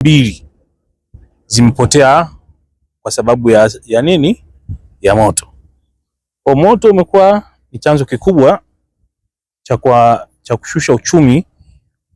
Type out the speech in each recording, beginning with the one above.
2 zimepotea kwa sababu ya nini? Ya moto. Kwa moto umekuwa ni chanzo kikubwa cha kushusha uchumi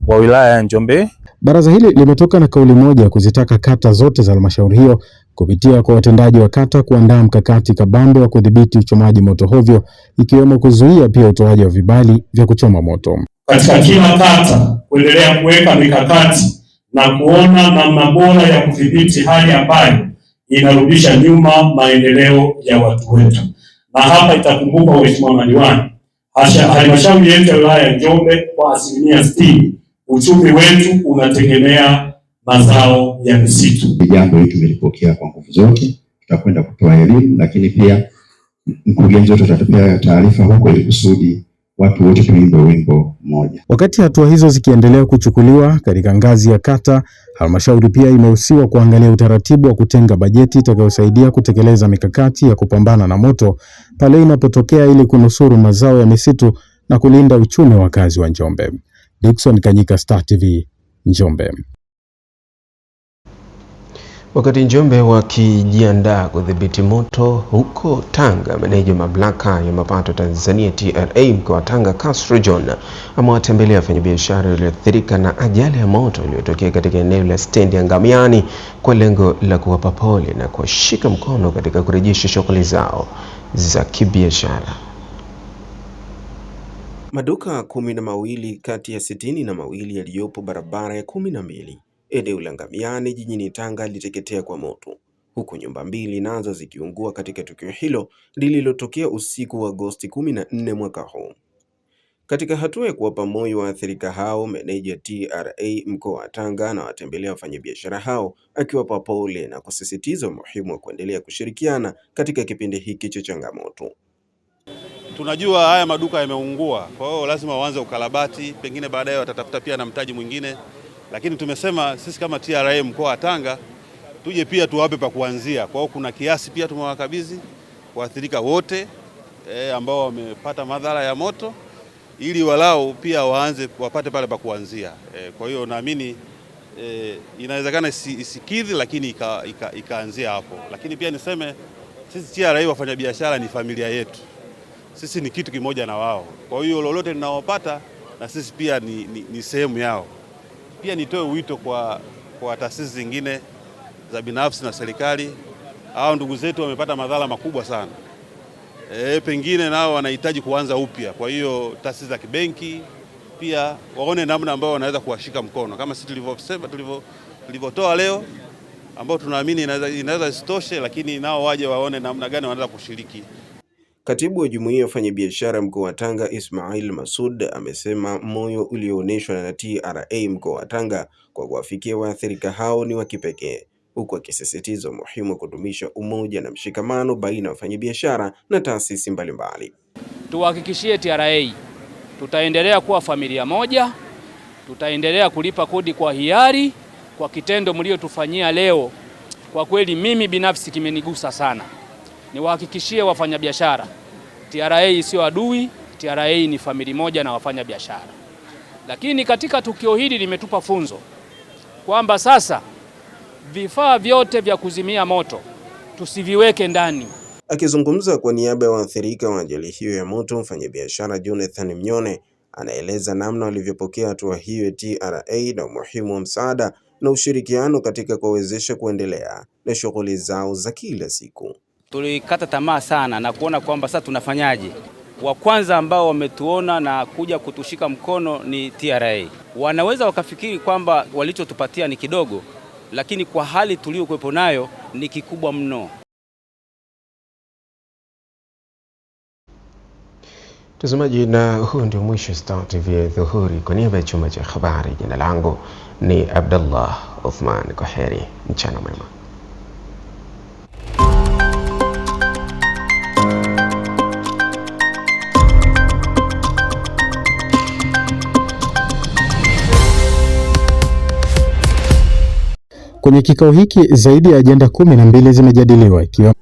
wa wilaya ya Njombe. Baraza hili limetoka na kauli moja kuzitaka kata zote za halmashauri hiyo kupitia kwa watendaji wa kata kuandaa mkakati kabambe wa kudhibiti uchomaji moto hovyo, ikiwemo kuzuia pia utoaji wa vibali vya kuchoma moto. Katika kila kata kuendelea kuweka mikakati na kuona namna bora ya kudhibiti hali ambayo inarudisha nyuma maendeleo ya watu wetu. Na hapa itakumbuka Mheshimiwa Madiwani, halmashauri yetu ya wilaya ya Njombe kwa 60% uchumi wetu unategemea mazao ya misitu. Jambo hili tumelipokea kwa nguvu zote, tutakwenda kutoa elimu, lakini pia mkurugenzi wetu atatupea taarifa huko ili kusudi watu wote tuimbe wimbo mmoja. Wakati hatua hizo zikiendelea kuchukuliwa katika ngazi ya kata, halmashauri pia imehusiwa kuangalia utaratibu wa kutenga bajeti itakayosaidia kutekeleza mikakati ya kupambana na moto pale inapotokea ili kunusuru mazao ya misitu na kulinda uchumi wa wakazi wa Njombe. Dickson Kanyika, Star TV, Njombe. Wakati Njombe wakijiandaa kudhibiti moto huko Tanga, meneja mamlaka ya mapato Tanzania TRA mkoa wa Tanga Castro John amewatembelea wafanyabiashara walioathirika na ajali ya moto iliyotokea katika eneo la stendi ya Ngamiani kwa lengo la kuwapa pole na kuwashika mkono katika kurejesha shughuli zao za kibiashara. Maduka 12 kati ya 62 yaliyopo barabara ya 12 eneo la Ngamiani jijini Tanga liteketea kwa moto, huku nyumba 2 nazo zikiungua katika tukio hilo lililotokea usiku wa Agosti 14 mwaka huu. Katika hatua ya kuwapa moyo waathirika hao, meneja TRA mkoa wa Tanga na watembelea wafanyabiashara hao akiwapa pole na kusisitiza umuhimu wa kuendelea kushirikiana katika kipindi hiki cha changamoto. Tunajua haya maduka yameungua, kwa hiyo lazima waanze ukarabati, pengine baadaye watatafuta pia na mtaji mwingine. Lakini tumesema sisi kama TRA mkoa wa Tanga tuje pia tuwape pa kuanzia. Kwa hiyo kuna kiasi pia tumewakabidhi waathirika wote ambao wamepata madhara ya moto ili walau pia wapate pale pa kuanzia. Kwa hiyo naamini inawezekana isikidhi lakini ikaanzia hapo. Lakini pia niseme sisi TRA wafanyabiashara ni familia yetu. Sisi ni kitu kimoja na wao. Kwa hiyo lolote ninaopata na sisi pia ni sehemu yao. Pia nitoe wito kwa taasisi zingine za binafsi na serikali. Hao ndugu zetu wamepata madhara makubwa sana. Pengine nao wanahitaji kuanza upya. Kwa hiyo taasisi za kibenki pia waone namna ambao wanaweza kuwashika mkono. Kama sisi tulivyotoa leo ambao tunaamini inaweza isitoshe, lakini nao waje waone namna gani wanaweza kushiriki. Katibu wa Jumuiya ya Wafanyabiashara mkoa wa Tanga Ismail Masud amesema moyo ulioonyeshwa na TRA mkoa wa Tanga kwa kuwafikia waathirika hao ni wa kipekee, huku akisisitiza umuhimu wa kudumisha umoja na mshikamano baina ya wafanyabiashara na taasisi mbalimbali. Tuhakikishie TRA tutaendelea kuwa familia moja, tutaendelea kulipa kodi kwa hiari. Kwa kitendo mliotufanyia leo, kwa kweli mimi binafsi kimenigusa sana. Niwahakikishie wafanyabiashara, TRA sio adui, TRA ni familia moja na wafanyabiashara. Lakini katika tukio hili limetupa funzo kwamba sasa vifaa vyote vya kuzimia moto tusiviweke ndani. Akizungumza kwa niaba ya waathirika wa ajali hiyo ya moto, mfanyabiashara Jonathan Mnyone anaeleza namna walivyopokea hatua hiyo ya TRA na umuhimu wa msaada na ushirikiano katika kuwawezesha kuendelea na shughuli zao za kila siku. Tulikata tamaa sana na kuona kwamba sasa tunafanyaje. Wa kwanza ambao wametuona na kuja kutushika mkono ni TRA. Wanaweza wakafikiri kwamba walichotupatia ni kidogo, lakini kwa hali tuliyokuwepo nayo ni kikubwa mno. Mtazamaji, na huu ndio mwisho Star TV Dhuhuri. Kwa niaba ya chumba cha habari, jina langu ni Abdullah Uthman. Kwaheri, mchana mwema. Kwenye kikao hiki zaidi ya ajenda 12 zimejadiliwa ikiwa